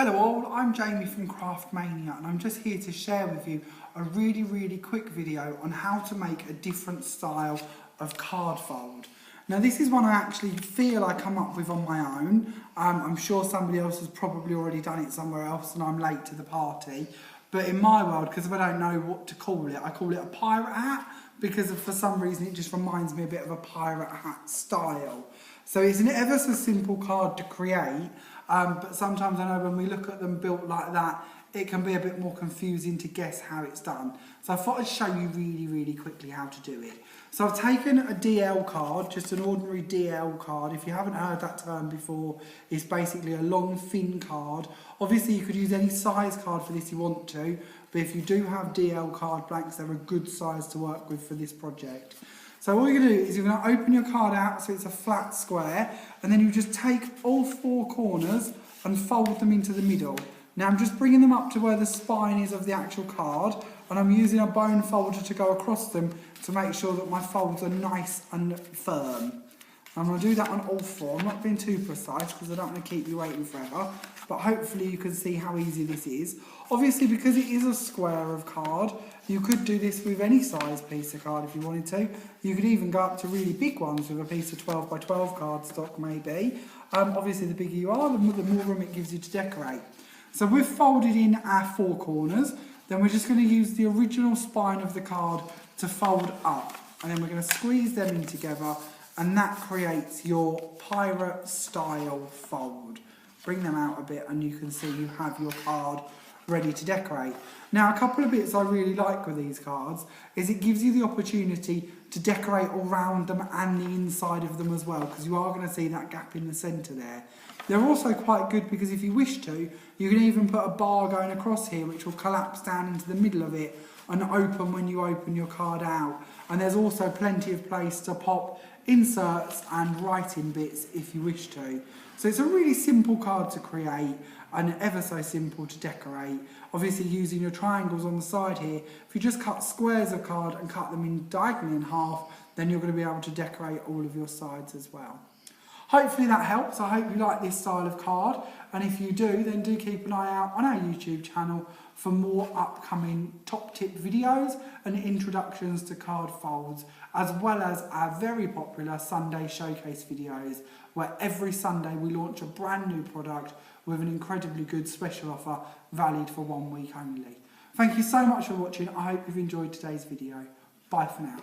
Hello all, I'm Jamie from Craftmania and I'm just here to share with you a really quick video on how to make a different style of card fold. Now this is one I actually feel I come up with on my own. I'm sure somebody else has probably already done it somewhere else and I'm late to the party. But in my world, because if I don't know what to call it, I call it a pirate hat because for some reason it just reminds me a bit of a pirate hat style. So it's an ever so simple card to create, but sometimes I know when we look at them built like that, it can be a bit more confusing to guess how it's done. So I thought I'd show you really quickly how to do it. So I've taken a DL card, just an ordinary DL card. If you haven't heard that term before, it's basically a long thin card. Obviously you could use any size card for this if you want to, but if you do have DL card blanks, they're a good size to work with for this project. So all you're going to do is you're going to open your card out so it's a flat square, and then you just take all four corners and fold them into the middle. Now I'm just bringing them up to where the spine is of the actual card, and I'm using a bone folder to go across them to make sure that my folds are nice and firm. I'm going to do that on all four. I'm not being too precise because I don't want to keep you waiting forever, but hopefully you can see how easy this is. Obviously, because it is a square of card, you could do this with any size piece of card if you wanted to. You could even go up to really big ones with a piece of 12 by 12 cardstock maybe. Obviously the bigger you are, the more room it gives you to decorate. So we've folded in our four corners, then we're just going to use the original spine of the card to fold up, and then we're going to squeeze them in together, and that creates your pirate style fold. Bring them out a bit and you can see you have your card ready to decorate. Now a couple of bits I really like with these cards is it gives you the opportunity to decorate all around them and the inside of them as well, because you are going to see that gap in the centre there. They're also quite good because if you wish to, you can even put a bar going across here which will collapse down into the middle of it and open when you open your card out. And there's also plenty of place to pop inserts and writing bits if you wish to. So it's a really simple card to create and ever so simple to decorate. Obviously using your triangles on the side here, if you just cut squares of card and cut them in diagonally in half, then you're going to be able to decorate all of your sides as well. Hopefully that helps. I hope you like this style of card, and if you do, then do keep an eye out on our YouTube channel for more upcoming top tip videos and introductions to card folds, as well as our very popular Sunday showcase videos, where every Sunday we launch a brand new product with an incredibly good special offer valid for 1 week only. Thank you so much for watching. I hope you've enjoyed today's video. Bye for now.